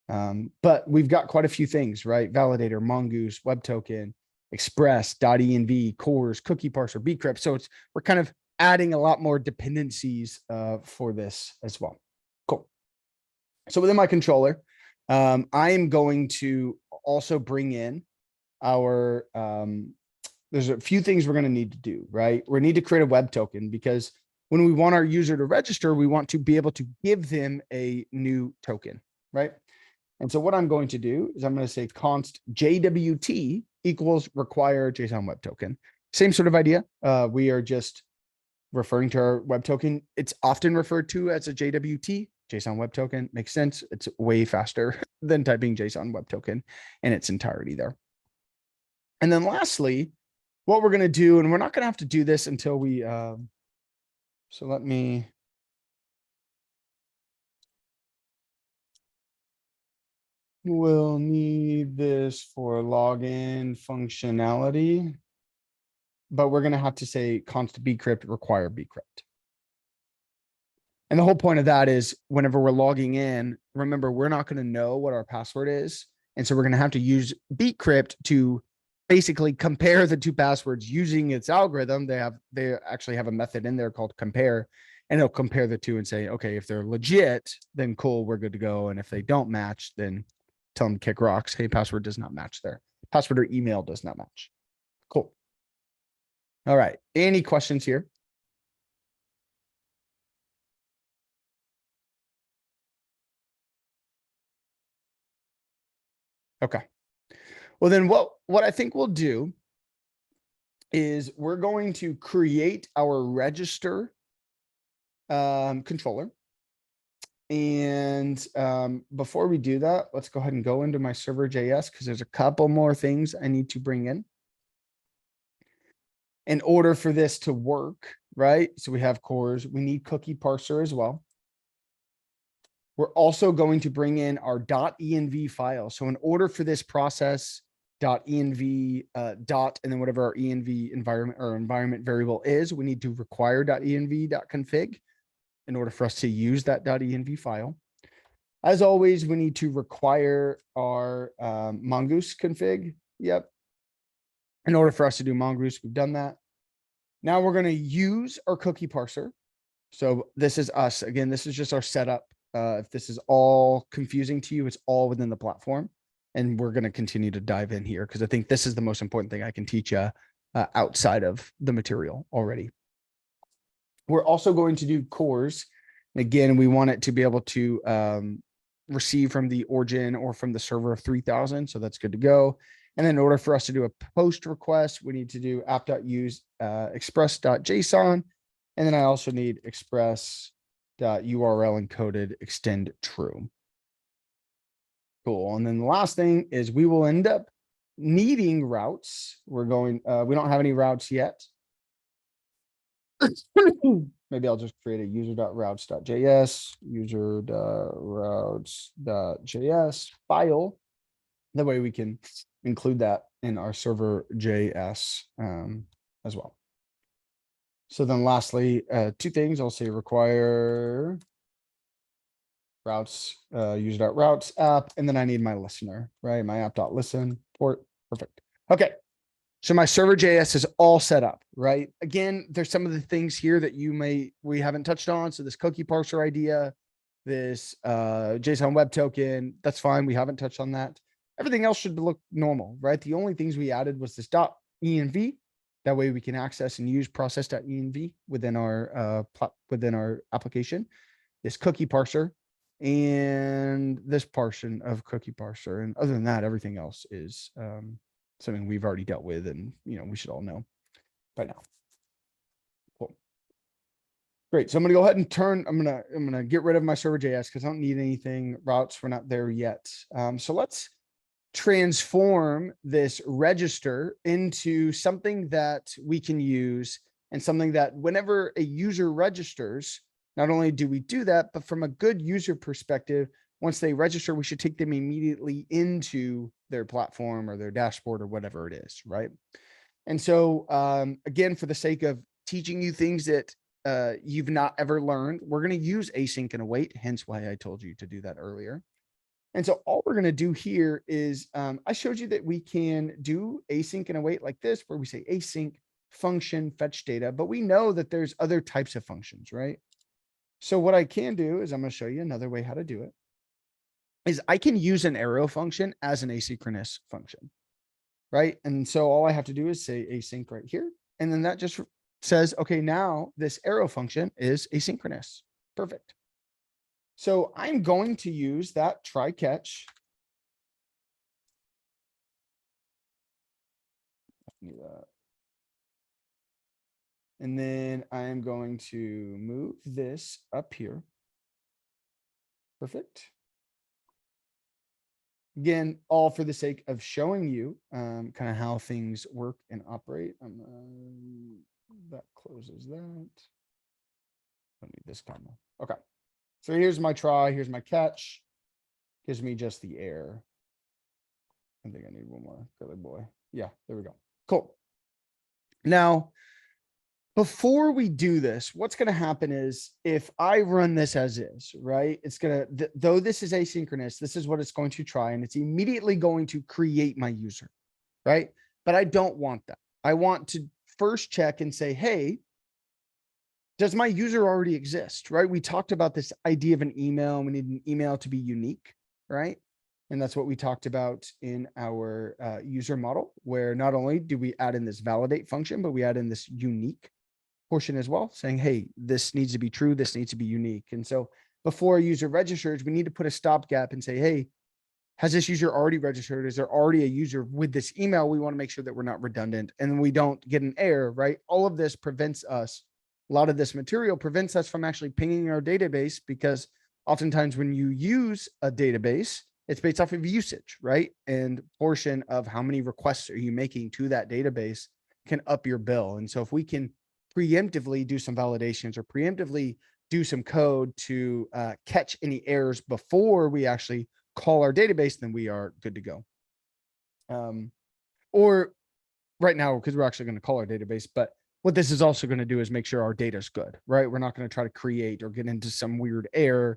But we've got quite a few things, right? Validator, Mongoose, web token, express, .env, cores, cookie parser, bcrypt. So we're kind of adding a lot more dependencies for this as well. Cool. So within my controller, I am going to also bring in our, there's a few things we're going to need to do, right? We need to create a web token because when we want our user to register, we want to be able to give them a new token, right? And so what I'm going to do is I'm going to say const JWT equals require JSON web token. Same sort of idea. We are just referring to our web token. It's often referred to as a JWT, JSON web token. Makes sense. It's way faster than typing JSON web token in its entirety there. And then lastly, what we're going to do, and we're not going to have to do this until we, so let me, we'll need this for login functionality, but we're going to have to say const bcrypt require bcrypt. And the whole point of that is whenever we're logging in, remember, we're not going to know what our password is. And so we're going to have to use bcrypt to basically compare the two passwords using its algorithm. They actually have a method in there called compare, and it'll compare the two and say, okay, if they're legit, then cool, we're good to go. And if they don't match, then tell them to kick rocks. Hey, password does not match there. Password or email does not match. Cool. All right. Any questions here? Okay. Well, then what I think we'll do is we're going to create our register controller. And before we do that, let's go ahead and go into my server.js because there's a couple more things I need to bring in order for this to work, right? So we have cores, we need cookie parser as well. We're also going to bring in our .env file. So in order for this process, .env dot, and then whatever our env environment or environment variable is, we need to require .env.config in order for us to use that .env file. As always, we need to require our mongoose config. Yep. In order for us to do mongoose, we've done that. Now we're going to use our cookie parser. So this is us. Again, this is just our setup. If this is all confusing to you, it's all within the platform. And we're going to continue to dive in here because I think this is the most important thing I can teach you outside of the material already. We're also going to do cores. Again, we want it to be able to receive from the origin or from the server of 3000. So that's good to go. And then in order for us to do a post request, we need to do app.use express.json. And then I also need express.url encoded extend true. Cool. And then the last thing is we will end up needing routes. We don't have any routes yet. Maybe I'll just create a user.routes.js, user.routes.js file. That way we can include that in our server.js as well. So then lastly, two things I'll say require routes, user.routes app, and then I need my listener, right? My app.listen port. Perfect. Okay. So my server.js is all set up, right? Again, there's some of the things here that we haven't touched on. So this cookie parser idea, this JSON web token, that's fine. We haven't touched on that. Everything else should look normal, right? The only things we added was this .env. That way we can access and use process.env within our application, this cookie parser, and this portion of cookie parser. And other than that, everything else is something we've already dealt with, and we should all know by now. Cool. Great. So I'm gonna go ahead and I'm gonna get rid of my server.js because I don't need anything routes. We're not there yet. So let's transform this register into something that we can use and something that whenever a user registers, not only do we do that, but from a good user perspective, once they register, we should take them immediately into their platform or their dashboard or whatever it is, right? And so, again, for the sake of teaching you things that you've not ever learned, we're going to use async and await, hence why I told you to do that earlier. And so all we're going to do here is I showed you that we can do async and await like this, where we say async function fetch data, but we know that there's other types of functions, right? So what I can do is I'm going to show you another way how to do it. Is I can use an arrow function as an asynchronous function, right? And so all I have to do is say async right here. And then that just says, okay, now this arrow function is asynchronous. Perfect. So I'm going to use that try catch. And then I'm going to move this up here. Perfect. Again, all for the sake of showing you kind of how things work and operate. That closes that. I need this comma. Okay. So here's my try. Here's my catch. Gives me just the error. I think I need one more curly boy. Yeah, there we go. Cool. Now, before we do this, what's going to happen is if I run this as is, right, it's going to, though this is asynchronous, this is what it's going to try. And it's immediately going to create my user, right? but I don't want that. I want to first check and say, hey, does my user already exist, right? We talked about this idea of an email, and we need an email to be unique, right? And that's what we talked about in our user model, where not only do we add in this validate function, but we add in this unique portion as well, saying, hey, this needs to be true, this needs to be unique. And so before a user registers, we need to put a stopgap and say, hey, has this user already registered? Is there already a user with this email? We want to make sure that we're not redundant and we don't get an error, right? All of this prevents us, a lot of this material prevents us from actually pinging our database, because oftentimes when you use a database, it's based off of usage, right? And portion of how many requests are you making to that database can up your bill. And so if we can preemptively do some validations or preemptively do some code to catch any errors before we actually call our database, then we are good to go. Or right now, because we're actually going to call our database, but what this is also going to do is make sure our data is good, right? We're not going to try to create or get into some weird error,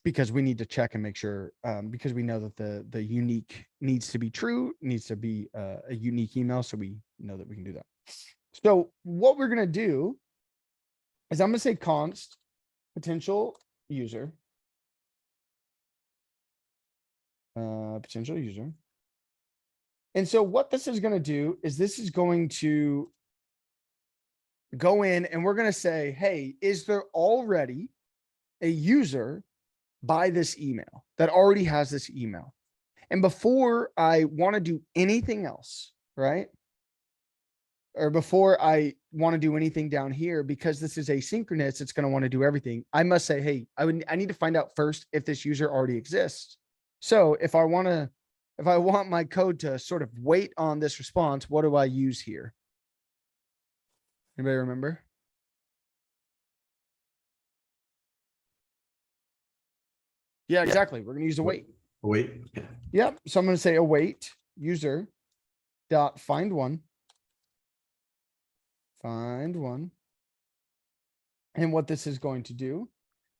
because we need to check and make sure, because we know that the unique needs to be true, needs to be a unique email. So we know that we can do that. So what we're going to do is I'm going to say const potential user, potential user. And so what this is going to do is this is going to go in and we're going to say, hey, is there already a user by this email that already has this email? And before I want to do anything else, right? Or before I want to do anything down here, because this is asynchronous, it's going to want to do everything. I must say, hey, I need to find out first if this user already exists. So if I want my code to sort of wait on this response, what do I use here? Anybody remember? Yeah, exactly. We're going to use await. Wait, yeah. Yep. So I'm going to say await user dot find one. And what this is going to do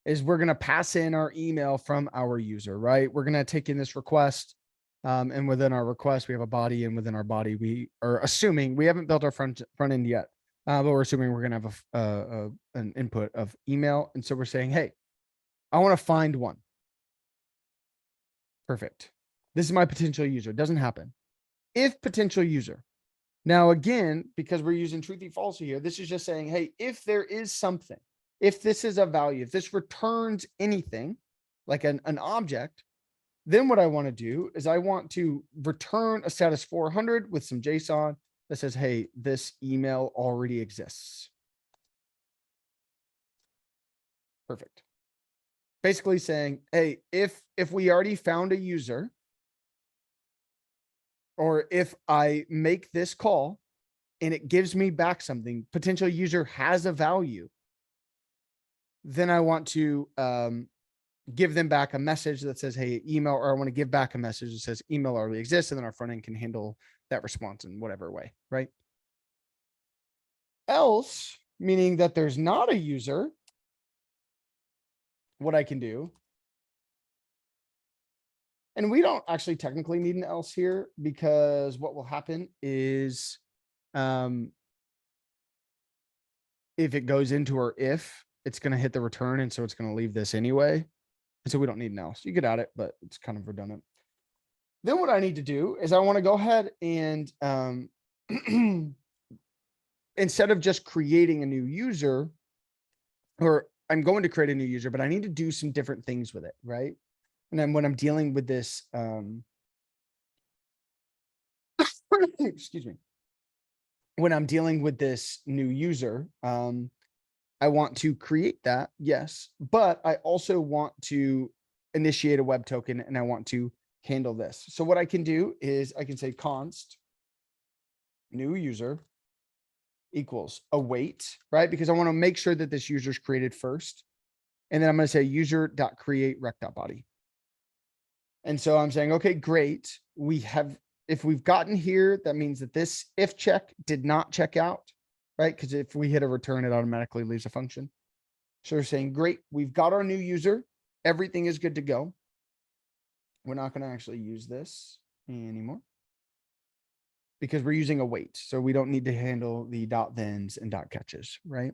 is we're going to pass in our email from our user, right? We're going to take in this request. And within our request, we have a body, and within our body, we are assuming we haven't built our front end yet, but we're assuming we're going to have an input of email. And so we're saying, hey, I want to find one. Perfect. This is my potential user. It doesn't happen. If potential user. Now, again, because we're using truthy falsy here, this is just saying, hey, if there is something, if this is a value, if this returns anything like an object, then what I want to do is I want to return a status 400 with some JSON that says, hey, this email already exists. Perfect. Basically saying, hey, if we already found a user, or if I make this call and it gives me back something, potential user has a value, then I want to give them back a message that says, hey, email, or I want to give back a message that says email already exists. And then our front end can handle that response in whatever way, right? Else, meaning that there's not a user, what I can do, and we don't actually technically need an else here, because what will happen is, if it goes into our if, it's going to hit the return. And so it's going to leave this anyway. And so we don't need an else. You could add it, but it's kind of redundant. Then what I need to do is I want to go ahead and, instead of just creating a new user, or I'm going to create a new user, but I need to do some different things with it, right? And then when I'm dealing with this, excuse me, when I'm dealing with this new user, I want to create that, yes, but I also want to initiate a web token, and I want to handle this. So what I can do is I can say const new user equals await, right? Because I want to make sure that this user is created first. And then I'm going to say user.create rec.body. And so I'm saying, okay, great. We have, if we've gotten here, that means that this if check did not check out, right? Because if we hit a return, it automatically leaves a function. So we're saying, great, we've got our new user. Everything is good to go. We're not going to actually use this anymore. because we're using a wait. So we don't need to handle the dot thens and dot catches, right?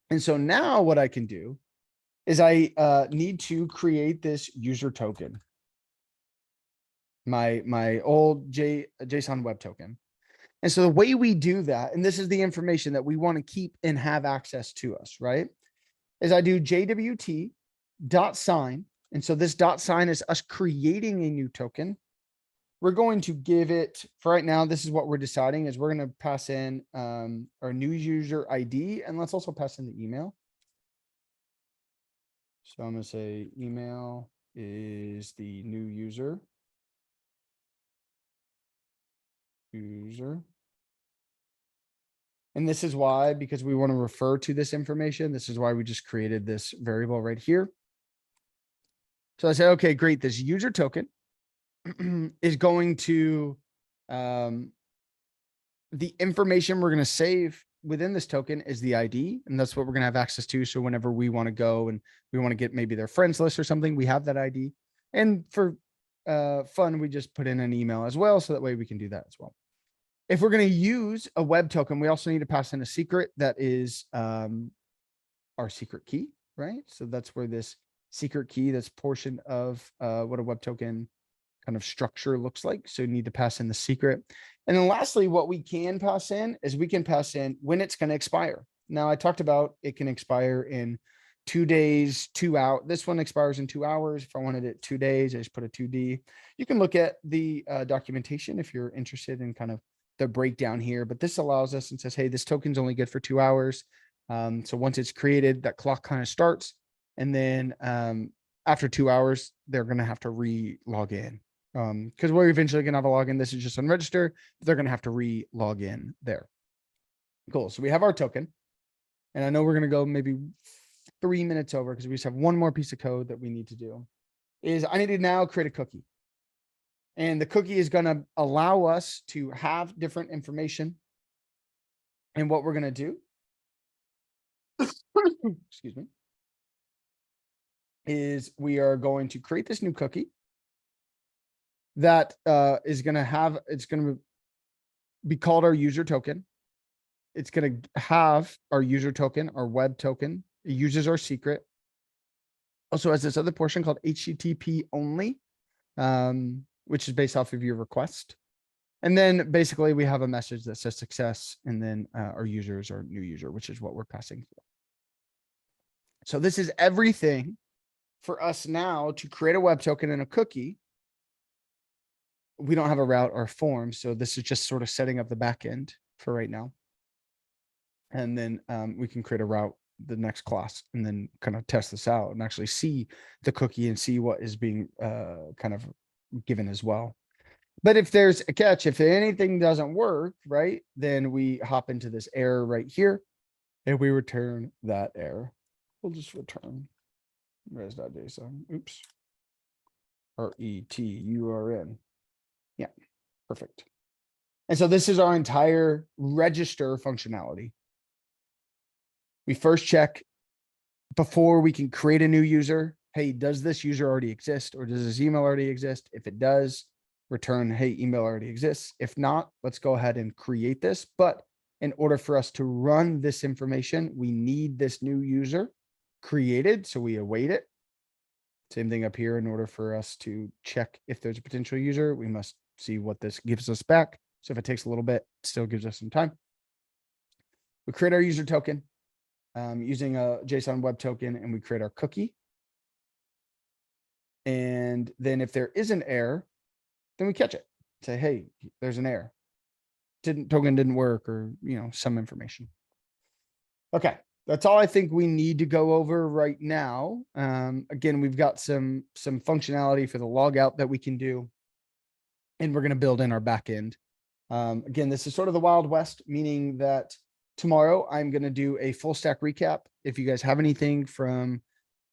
And so now what I can do is I need to create this user token. My old JSON web token. And so the way we do that, and this is the information that we want to keep and have access to us, right? Is I do JWT dot sign. And so this dot sign is us creating a new token. We're going to give it, for right now, this is what we're deciding is we're going to pass in our new user ID, and let's also pass in the email. So I'm going to say email is the new user. And this is why, because we want to refer to this information. This is why we just created this variable right here. So I say, okay, great. This user token is going to, the information we're going to save within this token is the ID. And that's what we're going to have access to. So whenever we want to go and we want to get maybe their friends list or something, we have that ID. And for fun, we just put in an email as well. So that way we can do that as well. If we're going to use a web token, we also need to pass in a secret that is our secret key, right? So that's where this secret key, that's portion of what a web token kind of structure looks like. So you need to pass in the secret. And then lastly, what we can pass in is we can pass in when it's going to expire. Now I talked about it can expire in 2 days, 2 hours. This one expires in 2 hours. If I wanted it 2 days, I just put a 2D. You can look at the documentation if you're interested in kind of the breakdown here, but this allows us and says, hey, this token's only good for 2 hours. So once it's created, that clock kind of starts. And then after 2 hours, they're going to have to re-log in. Because we're eventually going to have a login. This is just unregister. They're going to have to re-log in there. Cool. So we have our token. And I know we're going to go maybe 3 minutes over because we just have one more piece of code that we need to do. Is I need to now create a cookie. And the cookie is going to allow us to have different information. And what we're going to do, excuse me, is we are going to create this new cookie that is going to have, it's going to be called our user token. It's going to have our user token, our web token. It uses our secret. Also has this other portion called HTTP only, which is based off of your request. And then basically we have a message that says success, and then our users are new user, which is what we're passing through. So this is everything for us now to create a web token and a cookie. We don't have a route or a form. So this is just sort of setting up the back end for right now. And then we can create a route the next class and then kind of test this out and actually see the cookie and see what is being kind of given as well. But if there's a catch, if anything doesn't work, right, then we hop into this error right here and we return that error. We'll just return res.json. Oops. RETURN. Yeah, perfect. And so this is our entire register functionality. We first check before we can create a new user. Hey, does this user already exist, or does this email already exist? If it does, return, hey, email already exists. If not, let's go ahead and create this. But in order for us to run this information, we need this new user created. So we await it. Same thing up here. In order for us to check if there's a potential user, we must see what this gives us back. So if it takes a little bit, it still gives us some time. We create our user token using a JSON web token, and we create our cookie. And then if there is an error, then we catch it. Say, hey, there's an error. Token didn't work, or, you know, some information. Okay. That's all I think we need to go over right now. Again, we've got some functionality for the logout that we can do, and we're going to build in our backend. Again, this is sort of the Wild West, meaning that tomorrow I'm going to do a full stack recap. If you guys have anything from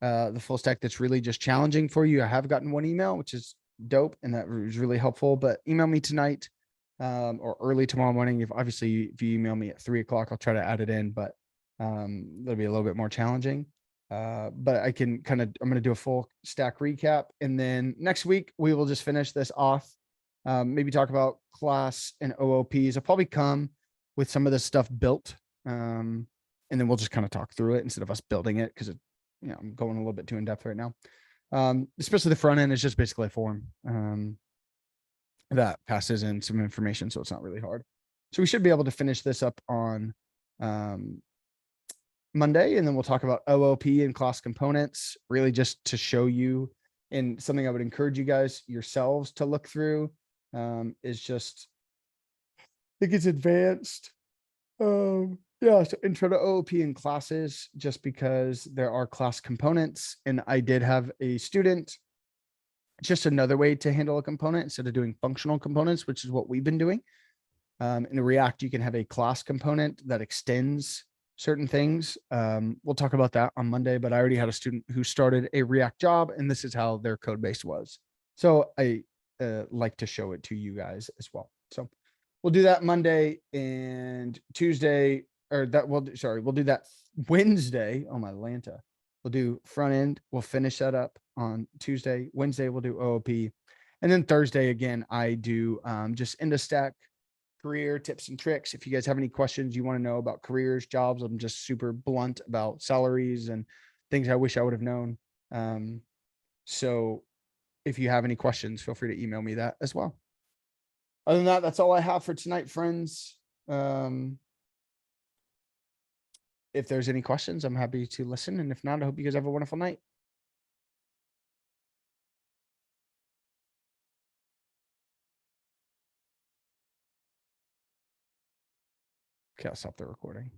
the full stack that's really just challenging for you, I have gotten one email, which is dope, and that was really helpful. But email me tonight or early tomorrow morning. If you email me at 3 o'clock, I'll try to add it in, but that'll be a little bit more challenging. But I can I'm going to do a full stack recap. And then next week we will just finish this off Maybe talk about class and OOPs. I'll probably come with some of this stuff built. And then we'll just kind of talk through it instead of us building it because I'm going a little bit too in depth right now. Especially the front end is just basically a form that passes in some information, so it's not really hard. So we should be able to finish this up on Monday, and then we'll talk about OOP and class components, really just to show you. And something I would encourage you guys yourselves to look through is just, I think it's advanced. Yeah, so intro to OOP and classes, just because there are class components. And I did have a student, just another way to handle a component instead of doing functional components, which is what we've been doing. In React, you can have a class component that extends certain things. We'll talk about that on Monday, but I already had a student who started a React job, and this is how their code base was. So I like to show it to you guys as well. So we'll do that Monday and Tuesday, or that we'll do that Wednesday. Oh my Lanta. We'll do front end. We'll finish that up on Tuesday. Wednesday, we'll do OOP. And then Thursday, again, I do just stack career tips and tricks. If you guys have any questions you want to know about careers, jobs, I'm just super blunt about salaries and things I wish I would have known. So if you have any questions, feel free to email me that as well. Other than that, that's all I have for tonight, friends. If there's any questions, I'm happy to listen. And if not, I hope you guys have a wonderful night. Okay, I'll stop the recording.